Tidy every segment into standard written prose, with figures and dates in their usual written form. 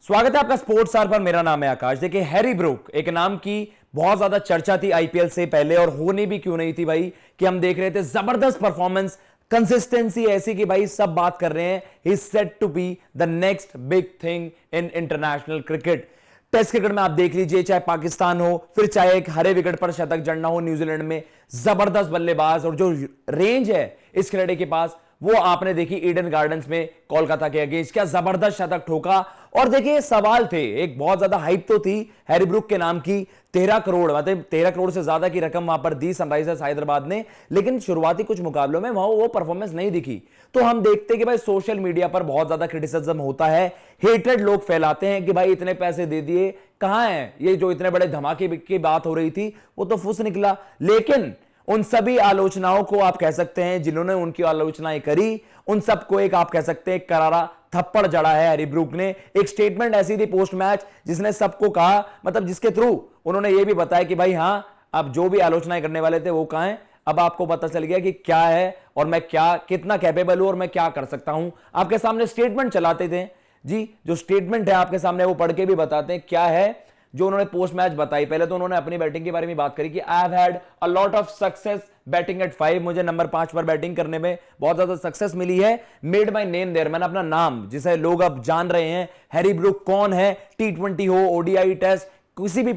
स्वागत है आपका स्पोर्ट्स आर पर। मेरा नाम है आकाश। देखिए, हैरी ब्रूक एक नाम की बहुत ज्यादा चर्चा थी आईपीएल से पहले, और होनी भी क्यों नहीं थी भाई, कि हम देख रहे थे जबरदस्त परफॉर्मेंस, कंसिस्टेंसी ऐसी कि भाई सब बात कर रहे हैं he is set to be the next big thing in international cricket. Test cricket में आप देख लीजिए, चाहे पाकिस्तान हो, फिर चाहे एक हरे विकेट पर शतक जड़ना हो न्यूजीलैंड में, जबरदस्त बल्लेबाज और जो रेंज है इस खिलाड़ी के पास वो आपने देखी ईडन गार्डन्स में कोलकाता के अगेंस्ट। क्या जबरदस्त शतक ठोका। और देखिए, सवाल थे, एक बहुत ज्यादा हाइप तो थी हैरी ब्रूक के नाम की, 13 करोड़, मतलब 13 करोड़ से ज्यादा की रकम वहां पर दी सनराइजर्स हैदराबाद ने, लेकिन शुरुआती कुछ मुकाबलों में वहां वो परफॉर्मेंस नहीं दिखी। तो हम देखते कि भाई सोशल मीडिया पर बहुत ज्यादा क्रिटिसिज्म होता है, हेटेड लोग फैलाते हैं कि भाई इतने पैसे दे दिए, कहां है ये जो इतने बड़े धमाके की बात हो रही थी वो तो फुस निकला। लेकिन उन सभी आलोचनाओं को आप कह सकते हैं, जिन्होंने उनकी आलोचनाएं करी, उन सबको एक आप कह सकते हैं करारा थप्पड़ जड़ा है हैरी ब्रूक ने। एक स्टेटमेंट ऐसी थी पोस्ट मैच जिसने सबको कहा, मतलब जिसके थ्रू उन्होंने ये भी बताया कि भाई हां, अब जो भी आलोचनाएं करने वाले थे वो कहां हैं, अब आपको पता चल गया कि क्या है और मैं क्या कितना कैपेबल हूं और मैं क्या कर सकता हूं। आपके सामने स्टेटमेंट चलाते थे जी, जो स्टेटमेंट है आपके सामने वो पढ़ के भी बताते हैं क्या है जो उन्होंने पोस्ट मैच बताई। पहले तो उन्होंने अपनी बैटिंग के बारे में बात करी कि I have had a lot of success batting at 5, मुझे नंबर 5 पर बैटिंग करने में बहुत ज्यादा सक्सेस मिली है। मेड माय नेम देयर, मैंने अपना नाम, जिसे लोग अब जान रहे हैं हैरी ब्रूक कौन है, T20 हो, ओडीआई टेस्ट, किसी भी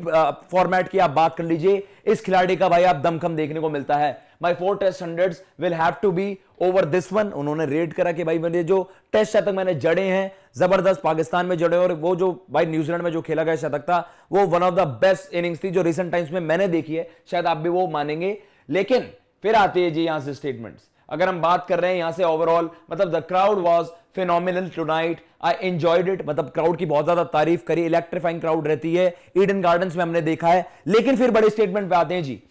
फॉर्मेट की आप बात कर लीजिए, इस खिलाड़ी का भाई आप दमखम देखने को मिलता है। My 4 test hundreds will have to be over this one. उन्होंने रेट करा कि भाई मेरे जो टेस्ट शतक मैंने जड़े हैं, जबरदस्त पाकिस्तान में जड़े, और वो जो भाई न्यूजीलैंड में जो खेला गया शतक था वो one of the best innings थी जो रिसेंट टाइम्स में मैंने देखी है, शायद आप भी वो मानेंगे। लेकिन फिर आते हैं जी यहां से स्टेटमेंट्स। अगर हम बात कर रहे हैं यहां से ओवरऑल, मतलब the crowd was phenomenal tonight, I enjoyed it, मतलब क्राउड की बहुत ज्यादा तारीफ करी, इलेक्ट्रीफाइंग क्राउड रहती है ईडन गार्डन्स में, हमने देखा है। लेकिन फिर बड़े स्टेटमेंट पे आते हैं जी,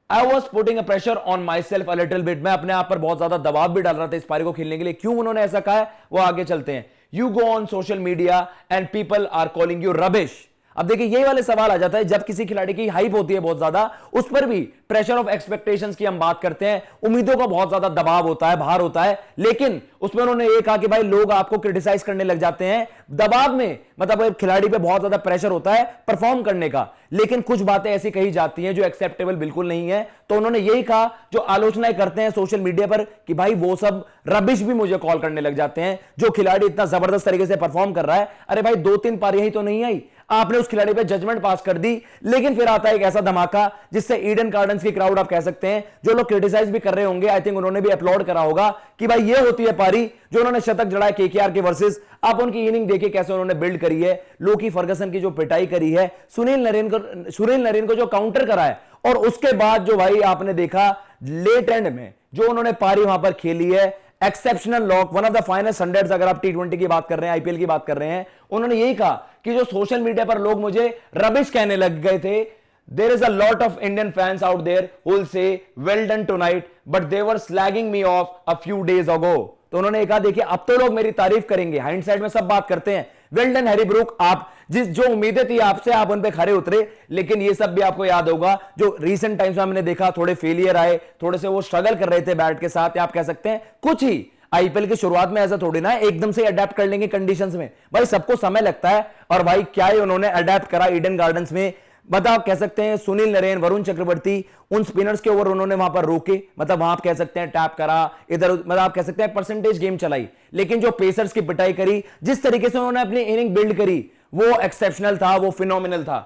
I was putting a pressure on myself a little bit, मैं अपने आप पर बहुत ज्यादा दबाव भी डाल रहा था इस पारी को खेलने के लिए। क्यों उन्होंने ऐसा कहा है वो आगे चलते हैं। You go on social media and people are calling you rubbish. अब देखिए, ये वाले सवाल आ जाता है जब किसी खिलाड़ी की हाइप होती है बहुत ज्यादा, उस पर भी प्रेशर ऑफ एक्सपेक्टेशंस की हम बात करते हैं, उम्मीदों का बहुत ज्यादा दबाव होता है, भार होता है। लेकिन उसमें उन्होंने ये कहा कि भाई लोग आपको क्रिटिसाइज करने लग जाते हैं दबाव में, मतलब खिलाड़ी पे बहुत ज्यादा प्रेशर होता है परफॉर्म करने का, लेकिन कुछ बातें ऐसी कही जाती हैं जो एक्सेप्टेबल बिल्कुल नहीं है। तो उन्होंने यही कहा, जो आलोचनाएं करते हैं सोशल मीडिया पर कि भाई वो सब रबिश भी मुझे कॉल करने लग जाते हैं, जो खिलाड़ी इतना जबरदस्त तरीके से परफॉर्म कर रहा है। अरे भाई 2-3 पारियां ही तो नहीं आई, आपने उस खिलाड़ी पे जजमेंट पास कर दी। लेकिन फिर आता है एक ऐसा धमाका जिससे ईडन गार्डन्स की क्राउड आप कह सकते हैं, जो लोग क्रिटिसाइज भी कर रहे होंगे, आई थिंक उन्होंने भी अपलॉड करा होगा कि भाई ये होती है पारी जो उन्होंने शतक जड़ा है केकेआर के वर्सेस। आप उनकी इनिंग देखिए कैसे उन्होंने बिल्ड करी है, लोकी फर्गसन की जो पिटाई करी है, सुनील नरेन को जो काउंटर करा है, और उसके बाद जो भाई आपने देखा लेट एंड में जो उन्होंने पारी वहां पर खेली है, exceptional lock, one of the finest hundreds. अगर आप T20 की बात कर रहे हैं, आईपीएल की बात कर रहे हैं, उन्होंने यही कहा कि जो सोशल मीडिया पर लोग मुझे रबिश कहने लग गए थे, there is a lot of Indian fans out there who will say well done tonight but they were slagging me off a few days ago. तो उन्होंने कहा देखिए, अब तो लोग मेरी तारीफ करेंगे, हाइंडसाइड में सब बात करते हैं, वेल डन हैरी ब्रूक, आप जिस जो उम्मीदें थी आपसे आप उन पे खरे उतरे। लेकिन ये सब भी आपको याद होगा जो रीसेंट टाइम्स में हमने देखा, थोड़े फेलियर आए, थोड़े से वो स्ट्रगल कर रहे थे बैट के साथ, आप कह सकते हैं कुछ ही आईपीएल की शुरुआत में ऐसा थोड़ी ना एकदम से अडेप्ट कर लेंगे कंडीशंस में, भाई सबको समय लगता है। और भाई क्या ही उन्होंने अडेप्ट करा ईडन गार्डन्स में, मतलब आप कह सकते हैं सुनील नरेन, वरुण चक्रवर्ती, उन स्पिनर्स के ओवर उन्होंने वहां पर रोके, मतलब वहां आप कह सकते हैं टैप करा इधर, मतलब आप कह सकते हैं परसेंटेज गेम चलाई। लेकिन जो पेसर्स की पिटाई करी, जिस तरीके से उन्होंने अपनी इनिंग बिल्ड करी, वो एक्सेप्शनल था, वो फिनोमिनल था।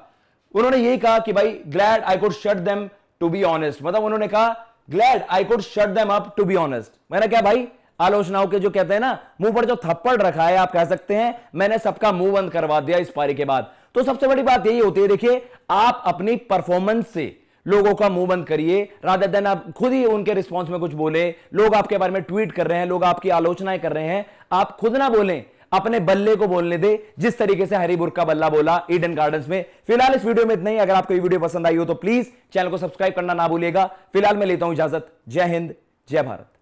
उन्होंने यही कहा कि भाई glad I could shut them to be honest, मतलब उन्होंने कहा glad I could shut them up to be honest. मैंने क्या भाई, आलोचनाओं के जो कहते हैं ना मुंह पर जो थप्पड़ रखा है, आप कह सकते हैं मैंने सबका मुंह बंद करवा दिया इस पारी के बाद। तो सबसे बड़ी बात यही होती है, देखिए आप अपनी परफॉर्मेंस से लोगों का मुंह बंद करिए, रादर देन आप खुद ही उनके रिस्पॉन्स में कुछ बोले। लोग आपके बारे में ट्वीट कर रहे हैं, लोग आपकी आलोचनाएं कर रहे हैं, आप खुद ना बोलें, अपने बल्ले को बोलने दे, जिस तरीके से हैरी ब्रूक का बल्ला बोला ईडन गार्डन्स में। फिलहाल इस वीडियो में इतना ही। अगर आपको ये वीडियो पसंद आई हो तो प्लीज चैनल को सब्सक्राइब करना ना भूलिएगा। फिलहाल मैं लेता हूं इजाजत। जय हिंद, जय भारत।